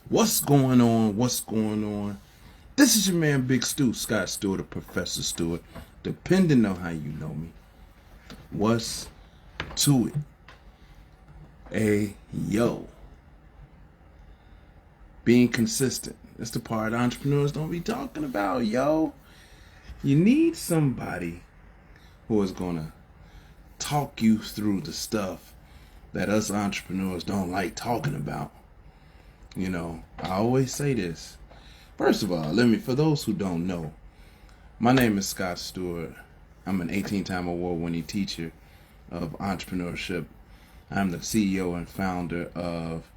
What's going on? What's going on? This is your man Big Stu, Scott Stewart, or Professor Stewart, depending on how you know me. What's to it? Yo. Being consistent. That's the part entrepreneurs don't be talking about, yo. You need somebody who is gonna talk you through the stuff that us entrepreneurs don't like talking about. You know, I always say this. First of all, for those who don't know, my name is Scott Stewart. I'm an 18-time award-winning teacher of entrepreneurship. I'm the CEO and founder of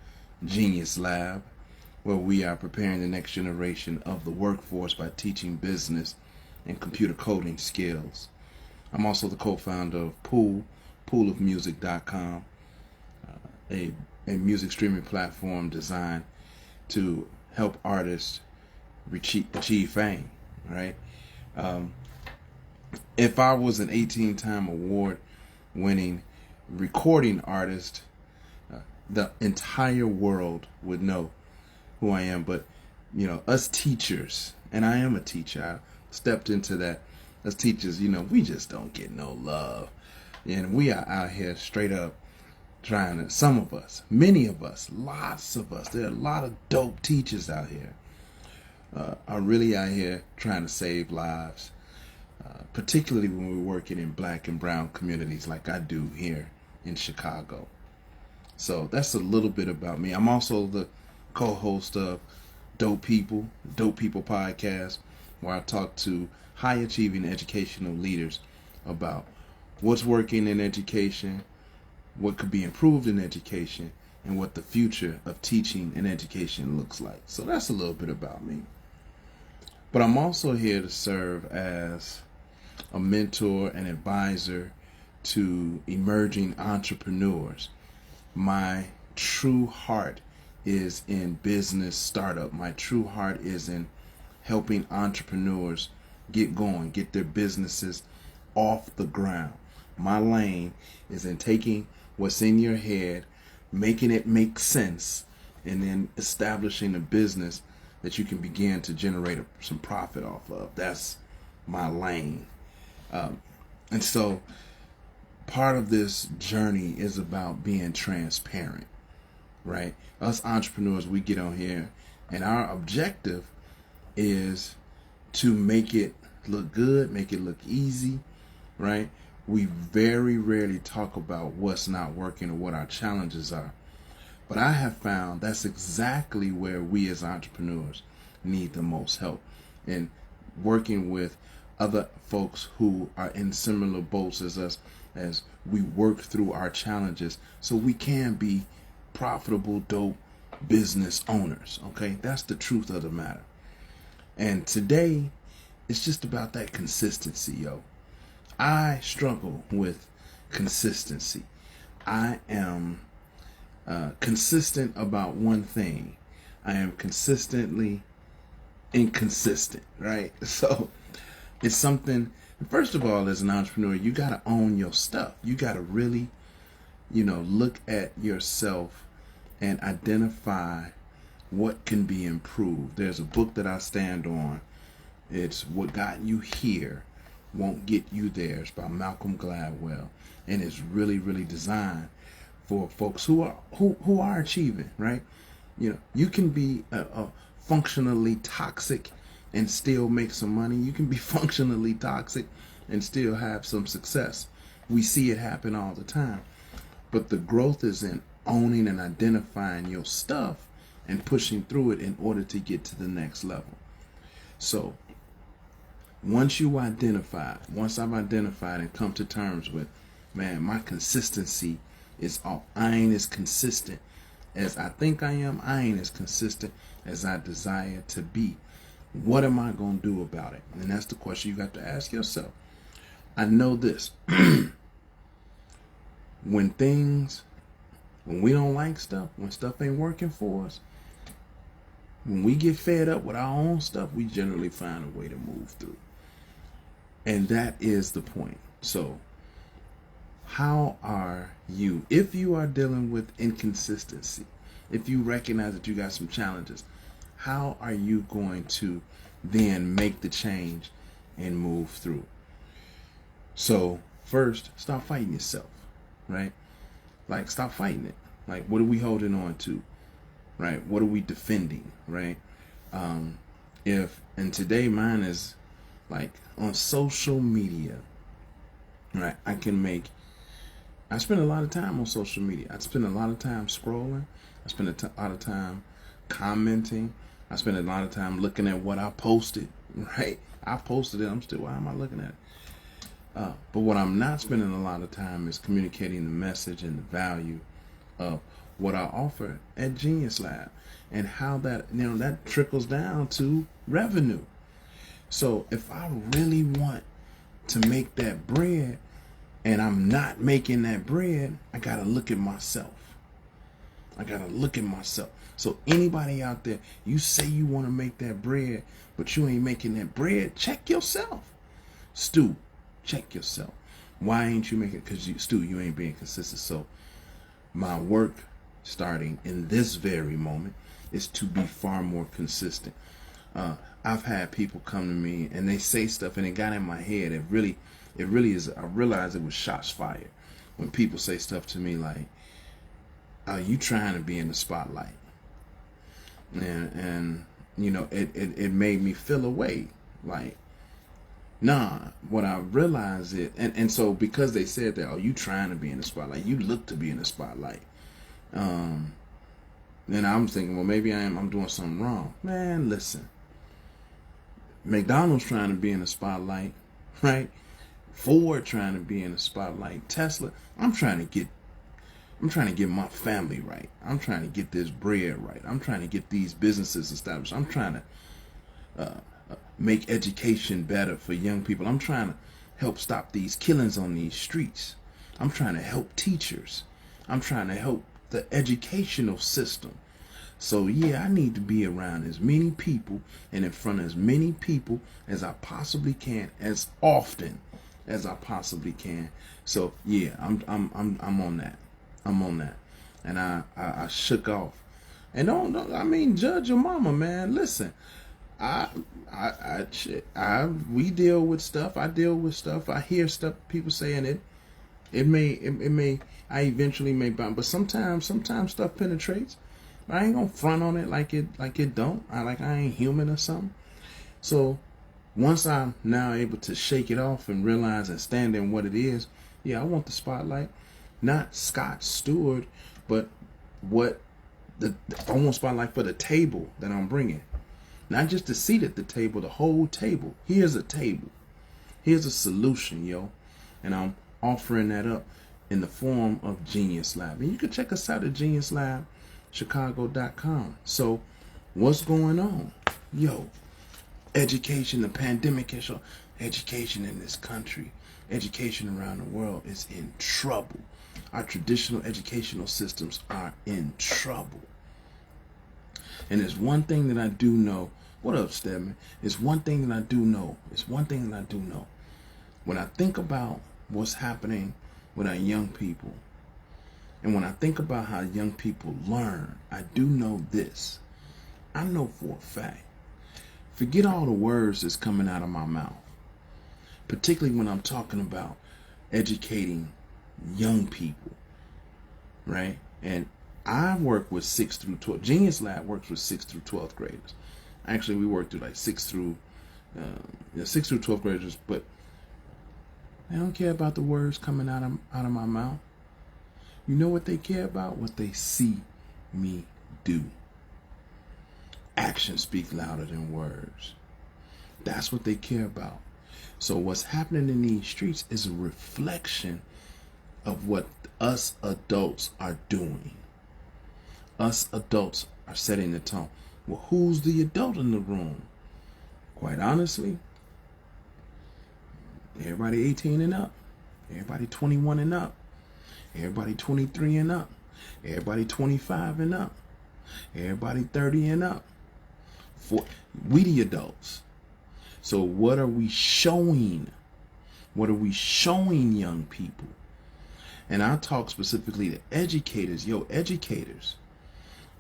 Genius Lab, where we are preparing the next generation of the workforce by teaching business and computer coding skills. I'm also the co-founder of poolofmusic.com, a music streaming platform designed to help artists achieve fame, right? If I was an 18-time award-winning recording artist, the entire world would know who I am. But, you know, us teachers, and I am a teacher, I stepped into that. Us teachers, we just don't get no love. And we are out here straight up trying to, some of us, many of us, lots of us, there are a lot of dope teachers out here, are really out here trying to save lives, particularly when we're working in black and brown communities like I do here in Chicago. So that's a little bit about me. I'm also the co-host of Dope People podcast, where I talk to high-achieving educational leaders about what's working in education, what could be improved in education, and what the future of teaching and education looks like. So that's a little bit about me. But I'm also here to serve as a mentor and advisor to emerging entrepreneurs. My true heart is in business startup. My true heart is in helping entrepreneurs get going, get their businesses off the ground. My lane is in taking what's in your head, making it make sense, and then establishing a business that you can begin to generate some profit off of. That's my lane. And so part of this journey is about being transparent, right? Us entrepreneurs, we get on here, and our objective is to make it look good, make it look easy, right? We very rarely talk about what's not working or what our challenges are. But I have found that's exactly where we as entrepreneurs need the most help, in working with other folks who are in similar boats as us, as we work through our challenges so we can be profitable, dope business owners. Okay, that's the truth of the matter. And today, it's just about that consistency, yo. I struggle with consistency. I am consistent about one thing. I am consistently inconsistent, right? So it's something, first of all, as an entrepreneur, you got to own your stuff. You got to really, look at yourself and identify what can be improved. There's a book that I stand on. It's What Got You Here Won't Get You There. It's by Malcolm Gladwell, and it's really, really designed for folks who are achieving, right? You can be a functionally toxic and still make some money. You can be functionally toxic and still have some success. We see it happen all the time. But the growth is in owning and identifying your stuff and pushing through it in order to get to the next level. So once I've identified and come to terms with, man, my consistency is off. I ain't as consistent as I think I am. I ain't as consistent as I desire to be. What am I going to do about it? And that's the question you got to ask yourself. I know this. When we don't like stuff, when stuff ain't working for us, when we get fed up with our own stuff, we generally find a way to move through. And that is the point. So how are you, if you are dealing with inconsistency, if you recognize that you got some challenges, how are you going to then make the change and move through? So first, stop fighting yourself, right? Like, stop fighting it. Like, what are we holding on to, right? What are we defending, right? And today mine is like on social media, right? I spend a lot of time on social media. I spend a lot of time scrolling. I spend a lot of time commenting. I spend a lot of time looking at what I posted, right? I posted it. Why am I looking at it? But what I'm not spending a lot of time is communicating the message and the value of what I offer at Genius Lab, and how that, that trickles down to revenue. So if I really want to make that bread and I'm not making that bread, I got to look at myself. So anybody out there, you say you want to make that bread, but you ain't making that bread, check yourself. Stu, check yourself. Why ain't you making it? Because you ain't being consistent. So my work starting in this very moment is to be far more consistent. I've had people come to me and they say stuff and it got in my head. It really is. I realized it was shots fired when people say stuff to me like, "Are you trying to be in the spotlight?" And it made me feel away. Like, nah. What I realized and so because they said that, "Oh, you trying to be in the spotlight? You look to be in the spotlight." Then I'm thinking, well, maybe I'm doing something wrong. Man, listen. McDonald's trying to be in the spotlight, right? Ford trying to be in the spotlight. Tesla. I'm trying to get my family right. I'm trying to get this bread right. I'm trying to get these businesses established. I'm trying to make education better for young people. I'm trying to help stop these killings on these streets. I'm trying to help teachers. I'm trying to help the educational system. So yeah, I need to be around as many people and in front of as many people as I possibly can, as often as I possibly can. So yeah, I'm on that. I'm on that. And I shook off. And don't judge your mama, man. Listen, we deal with stuff. I deal with stuff. I hear stuff people saying it. It may I eventually may bounce, but sometimes stuff penetrates. I ain't gonna front on it like it don't. I ain't human or something. So once I'm now able to shake it off and realize and stand in what it is, yeah, I want the spotlight. Not Scott Steward, but I want spotlight for the table that I'm bringing. Not just the seat at the table, the whole table. Here's a table. Here's a solution, yo. And I'm offering that up in the form of Genius Lab. And you can check us out at geniuslabchicago.com. So what's going on? Yo, education, the pandemic issue, education in this country, education around the world is in trouble. Our traditional educational systems are in trouble. And there's one thing that I do know. What up, Stedman? It's one thing that I do know. When I think about what's happening with our young people, and when I think about how young people learn, I do know this. I know for a fact. Forget all the words that's coming out of my mouth, particularly when I'm talking about educating young people, right? And I work with 6 through 12. Genius Lab works with 6 through 12th graders. Actually, we work through like 6 through 12th graders, but they don't care about the words coming out of my mouth. You know what they care about? What they see me do. Actions speak louder than words. That's what they care about. So what's happening in these streets is a reflection of what us adults are doing. Us adults are setting the tone. Well, who's the adult in the room? Quite honestly, everybody 18 and up. Everybody 21 and up. Everybody 23 and up. Everybody 25 and up. Everybody 30 and up. We the adults. So what are we showing? What are we showing young people? And I talk specifically to educators. Yo, educators,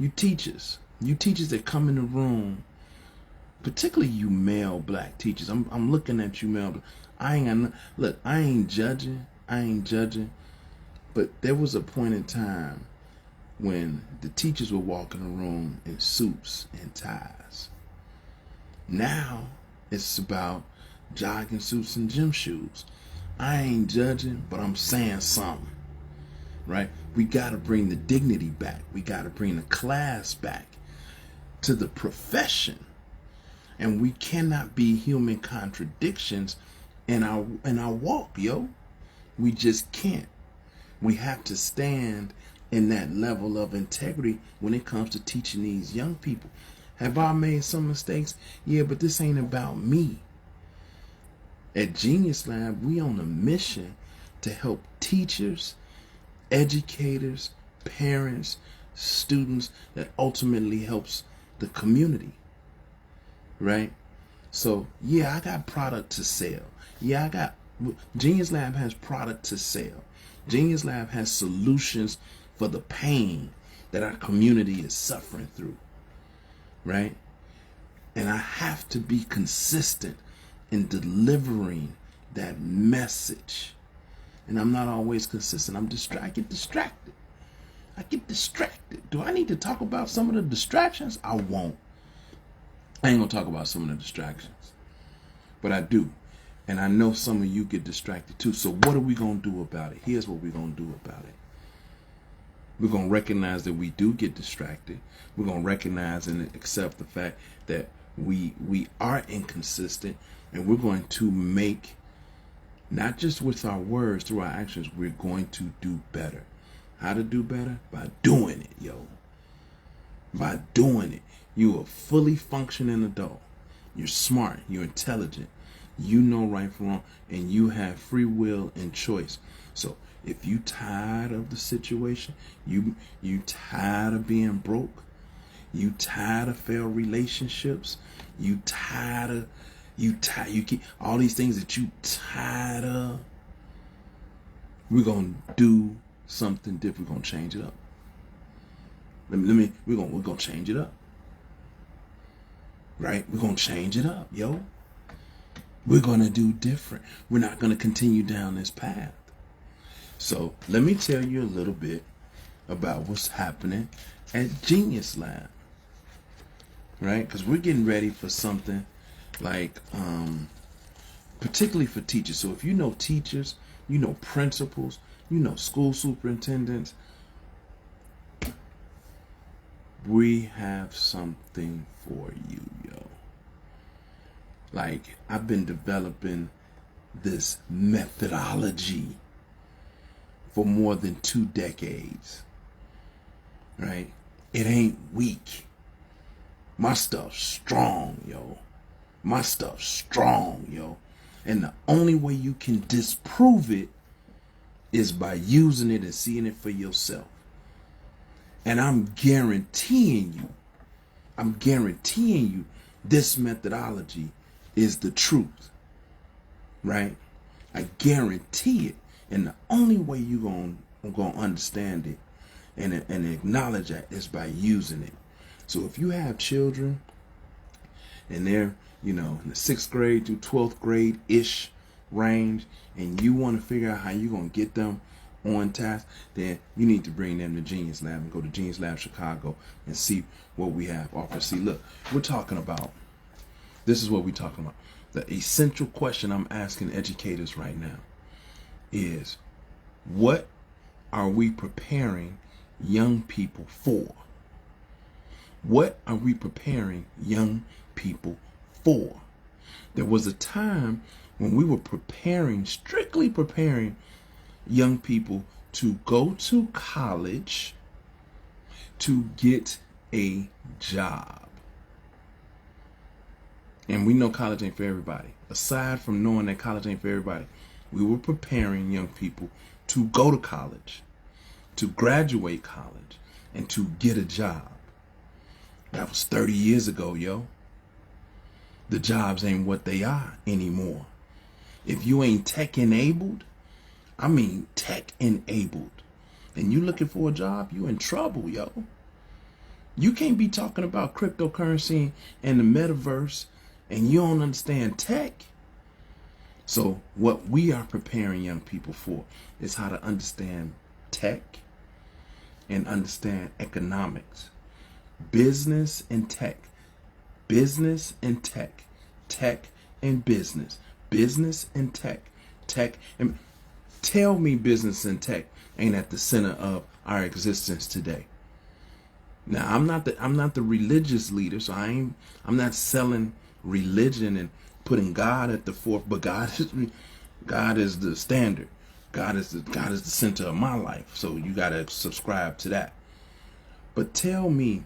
You teachers that come in the room, particularly you male black teachers. I'm looking at you male. I ain't judging. But there was a point in time when the teachers would walk in the room in suits and ties. Now it's about jogging suits and gym shoes. I ain't judging, but I'm saying something, right? We got to bring the dignity back. We got to bring the class back to the profession. And we cannot be human contradictions in our walk, yo. We just can't. We have to stand in that level of integrity when it comes to teaching these young people. Have I made some mistakes? Yeah, but this ain't about me. At Genius Lab, we on a mission to help teachers, educators, parents, students, that ultimately helps the community, right? So, yeah, I got product to sell. Yeah, Genius Lab has product to sell. Genius Lab has solutions for the pain that our community is suffering through, right? And I have to be consistent in delivering that message. And I'm not always consistent. I get distracted. Do I need to talk about some of the distractions? I won't. I ain't gonna talk about some of the distractions. But I do. And I know some of you get distracted too. So what are we gonna do about it? Here's what we're gonna do about it. We're gonna recognize that we do get distracted. We're gonna recognize and accept the fact that we are inconsistent, and we're going to make, not just with our words, through our actions, we're going to do better. How to do better? By doing it, yo. By doing it. You're a fully functioning adult. You're smart. You're intelligent. You know right from wrong, and you have free will and choice. So if you tired of the situation, you tired of being broke, you tired of failed relationships, you keep all these things that you tired of, we're gonna do something different. We're gonna change it up. We're gonna change it up. Right? We're gonna change it up, yo. We're gonna do different. We're not gonna continue down this path. So let me tell you a little bit about what's happening at Genius Lab. Right? Because we're getting ready for something like particularly for teachers. So if you know teachers, you know principals, you know school superintendents, we have something for you, yo. Like, I've been developing this methodology for more than 2 decades, right? It ain't weak. My stuff's strong, yo. My stuff's strong, yo. And the only way you can disprove it is by using it and seeing it for yourself. And I'm guaranteeing you, this methodology is the truth, right? I guarantee it. And the only way you're gonna understand it and acknowledge that is by using it. So if you have children and they're, in the 6th grade to 12th grade-ish range, and you want to figure out how you're going to get them on task, then you need to bring them to Genius Lab and go to Genius Lab Chicago and see what we have offered. See, look, this is what we're talking about. The essential question I'm asking educators right now is, what are we preparing young people for? What are we preparing young people for? There was a time when we were strictly preparing young people to go to college to get a job. And we know college ain't for everybody. Aside from knowing that college ain't for everybody, we were preparing young people to go to college, to graduate college, and to get a job. That was 30 years ago, yo. The jobs ain't what they are anymore. If you ain't tech enabled, and you looking for a job, you in trouble, yo. You can't be talking about cryptocurrency and the metaverse and you don't understand tech. So what we are preparing young people for is how to understand tech and understand economics, business and tech, business and tech, tech and business, business and tech, tech and tell me business and tech ain't at the center of our existence today. Now I'm not the religious leader, so I'm not selling religion and putting God at the forefront, but God is the standard. God is the center of my life. So you got to subscribe to that. But tell me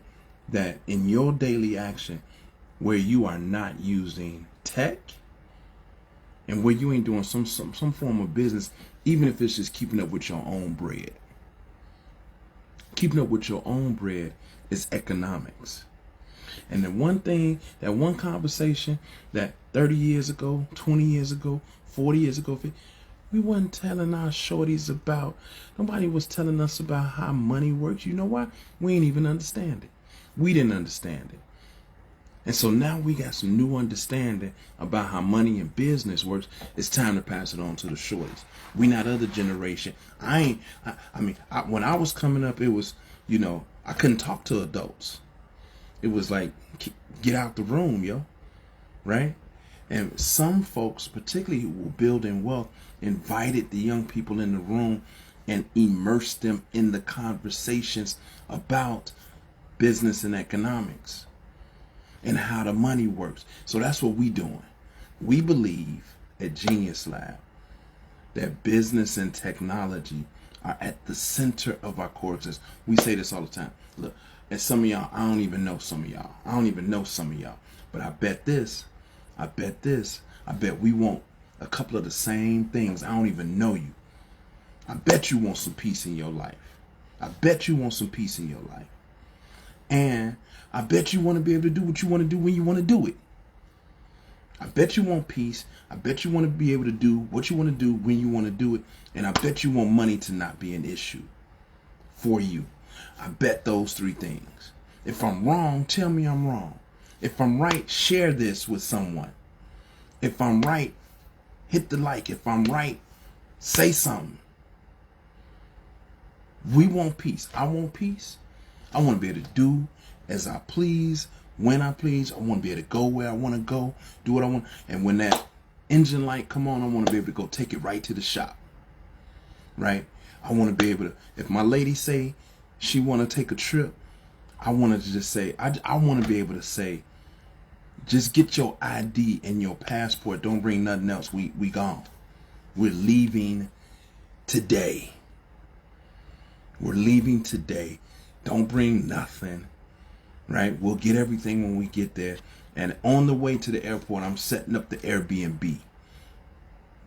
that in your daily action where you are not using tech and where you ain't doing some form of business, even if it's just keeping up with your own bread. Keeping up with your own bread is economics. And the one thing, that one conversation that 30 years ago, 20 years ago, 40 years ago, we wasn't telling our shorties about, nobody was telling us about how money works. You know why? We ain't even understand it. We didn't understand it. And so now we got some new understanding about how money and business works. It's time to pass it on to the shorties. We not other generation. I mean, when I was coming up, it was, I couldn't talk to adults. It was like, get out the room, yo. Right? And some folks, particularly who were building wealth, invited the young people in the room and immersed them in the conversations about business and economics and how the money works. So that's what we doing. We believe at Genius Lab that business and technology are at the center of our core existence. We say this all the time. Look, and some of y'all, I don't even know some of y'all. I don't even know some of y'all. But I bet we want a couple of the same things. I don't even know you. I bet you want some peace in your life. I bet you want some peace in your life. And I bet you want to be able to do what you want to do when you want to do it. I bet you want peace. I bet you want to be able to do what you want to do when you want to do it. And I bet you want money to not be an issue for you. I bet those three things. If I'm wrong, tell me I'm wrong. If I'm right, share this with someone. If I'm right, hit the like. If I'm right, say something. We want peace. I want peace. I want to be able to do as I please, when I please. I want to be able to go where I want to go, do what I want. And when that engine light come on, I want to be able to go take it right to the shop. Right? I want to be able to, if my lady say she want to take a trip, I want to just say, I want to be able to say, just get your ID and your passport. Don't bring nothing else. We gone. We're leaving today. We're leaving today. Don't bring nothing. Right? We'll get everything when we get there. And on the way to the airport, I'm setting up the Airbnb.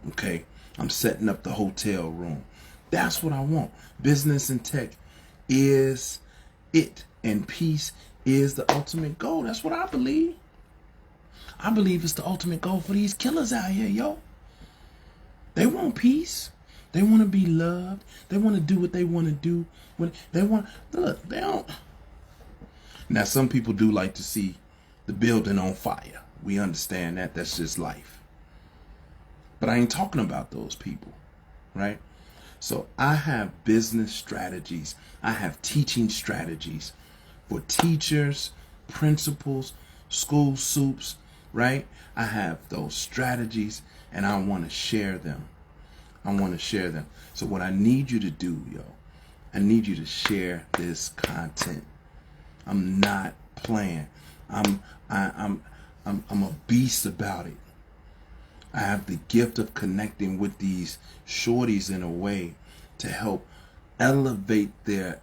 Okay? I'm setting up the hotel room. That's what I want. Business and tech is it. And peace is the ultimate goal. That's what I believe. I believe it's the ultimate goal for these killers out here, yo. They want peace. They want to be loved. They want to do what they want to do. When they want, look, they don't. Now, some people do like to see the building on fire. We understand that. That's just life. But I ain't talking about those people, right? So I have business strategies. I have teaching strategies for teachers, principals, school soups, right? I have those strategies and I want to share them. I want to share them. So what I need you to do, yo, I need you to share this content. I'm not playing. I'm a beast about it. I have the gift of connecting with these shorties in a way to help elevate their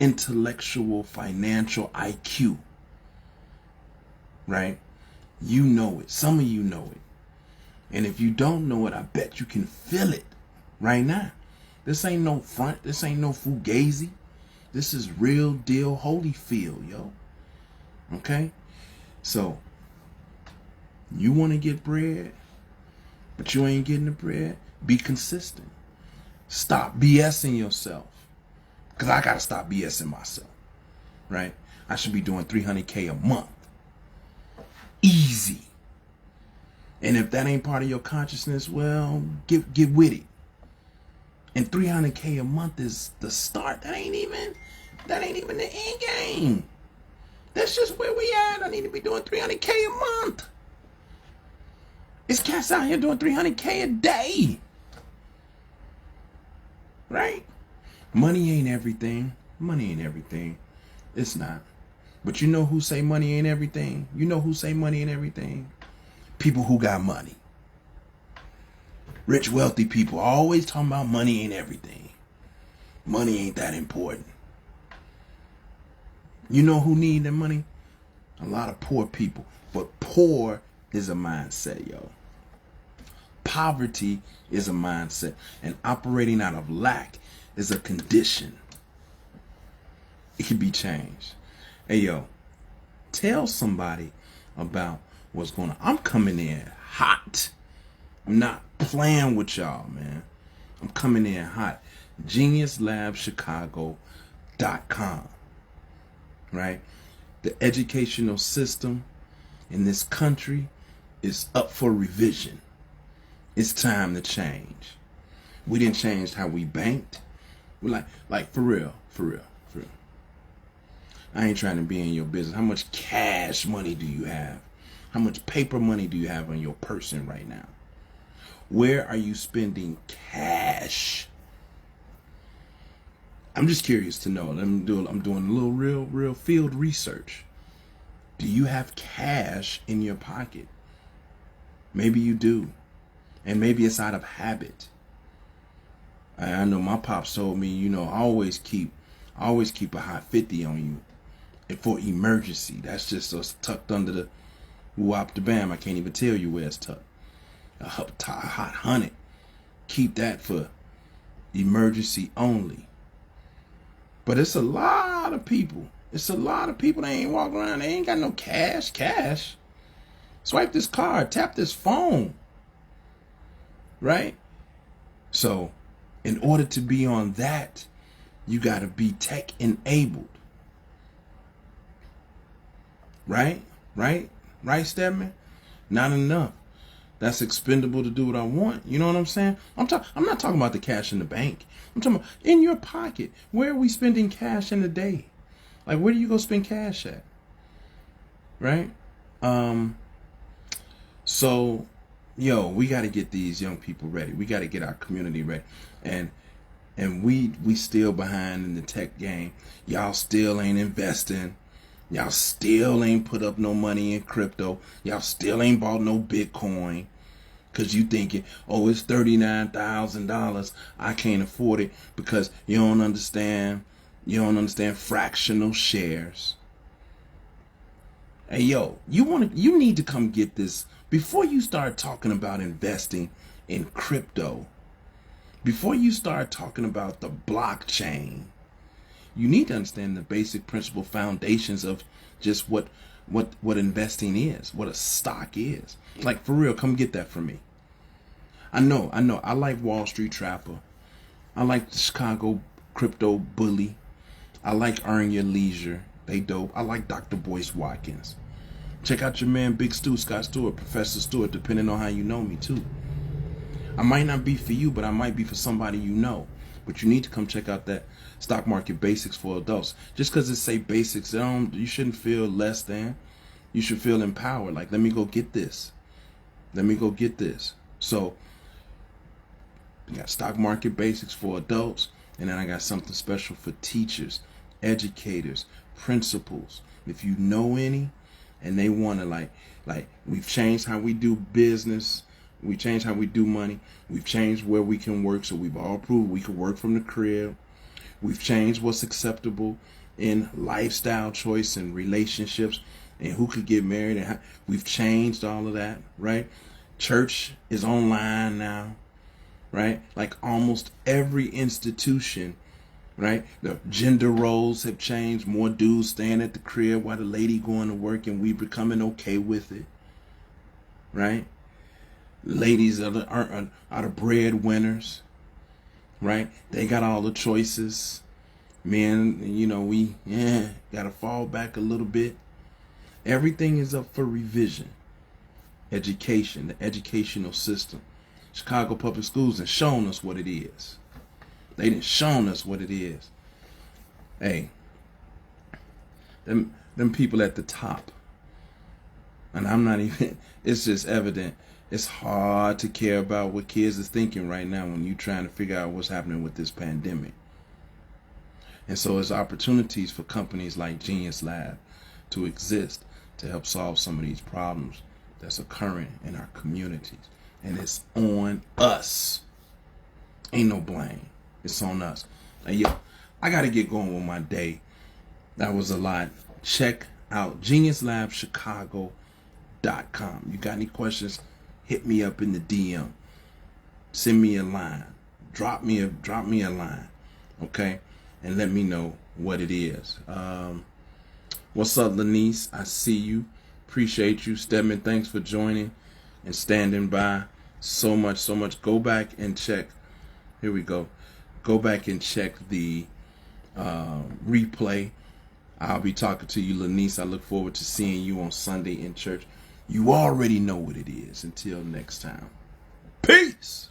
intellectual, financial IQ. Right? You know it. Some of you know it. And if you don't know it, I bet you can feel it right now. This ain't no front. This ain't no fugazi. This is real deal Holyfield, yo. Okay? So, you want to get bread, but you ain't getting the bread? Be consistent. Stop BSing yourself. Because I got to stop BSing myself. Right? I should be doing 300K a month. Easy. And if that ain't part of your consciousness, well, get with it. And 300K a month is the start. That ain't even the end game. That's just where we at. I need to be doing 300K a month. It's cats out here doing 300K a day. Right? Money ain't everything. Money ain't everything. It's not. But you know who say money ain't everything? You know who say money ain't everything? People who got money. Rich, wealthy people always talking about money ain't everything. Money ain't that important. You know who need the money? A lot of poor people. But poor is a mindset, yo. Poverty is a mindset. And operating out of lack is a condition. It can be changed. Hey, yo, tell somebody about what's going on. I'm coming in hot. I'm not playing with y'all, man. I'm coming in hot. GeniusLabChicago.com. Right? The educational system in this country is up for revision. It's time to change. We didn't change how we banked. We're like for real. I ain't trying to be in your business. How much cash money do you have? How much paper money do you have on your person right now? Where are you spending cash? I'm just curious to know. I'm doing a little real field research. Do you have cash in your pocket? Maybe you do. And maybe it's out of habit. I know my pops told me, you know, always keep a hot 50 on you. And for emergency. That's just us tucked under the whoop the bam. I can't even tell you where it's tucked. A hot 100. Keep that for emergency only. But it's a lot of people. They ain't walking around. They ain't got no cash. Swipe this card. Tap this phone. Right? So, in order to be on that, you got to be tech enabled. Right, Stedman? Not enough. That's expendable to do what I want. You know what I'm saying? I'm not talking about the cash in the bank. I'm talking about in your pocket. Where are we spending cash in a day? Like, where do you go spend cash at? Right? So, yo, we got to get these young people ready. We got to get our community ready. And we still behind in the tech game. Y'all still ain't investing. Y'all still ain't put up no money in crypto. Y'all still ain't bought no Bitcoin. Because you thinking, oh, it's $39,000. I can't afford it because you don't understand fractional shares. Hey, yo, you need to come get this. Before you start talking about investing in crypto, before you start talking about the blockchain, you need to understand the basic principle foundations of just what investing is, what a stock is. Like, for real, come get that from me. I know. I like Wall Street Trapper. I like the Chicago Crypto Bully. I like Earn Your Leisure. They dope. I like Dr. Boyce Watkins. Check out your man, Big Stu, Scott Stewart, Professor Stewart, depending on how you know me, too. I might not be for you, but I might be for somebody you know. But you need to come check out that Stock Market Basics for Adults. Just because it say basics, you shouldn't feel less than. You should feel empowered. Like, let me go get this. So, I got Stock Market Basics for Adults. And then I got something special for teachers, educators, principals. If you know any, and they want to like we've changed how we do business. We changed how we do money. We've changed where we can work. So we've all proved we can work from the crib. We've changed what's acceptable in lifestyle choice and relationships and who could get married. And how. We've changed all of that, right? Church is online now, right? Like almost every institution, right? The gender roles have changed. More dudes staying at the crib while the lady going to work, and we becoming okay with it, right? Ladies are the breadwinners, right? They got all the choices. Men, got to fall back a little bit. Everything is up for revision. Education, the educational system. Chicago Public Schools have shown us what it is. They done shown us what it is. Hey, them people at the top. And I'm not even, it's just evident. It's hard to care about what kids are thinking right now when you're trying to figure out what's happening with this pandemic. And so it's opportunities for companies like Genius Lab to exist to help solve some of these problems that's occurring in our communities. And it's on us. Ain't no blame. It's on us. And yo, I got to get going with my day. That was a lot. Check out geniuslabchicago.com. You got any questions? Hit me up in the DM. Send me a line. Drop me a line. Okay? And let me know what it is. What's up, Lanice? I see you. Appreciate you. Stedman, thanks for joining and standing by. So much. Go back and check. Here we go. Go back and check the replay. I'll be talking to you, Lanice. I look forward to seeing you on Sunday in church. You already know what it is. Until next time. Peace.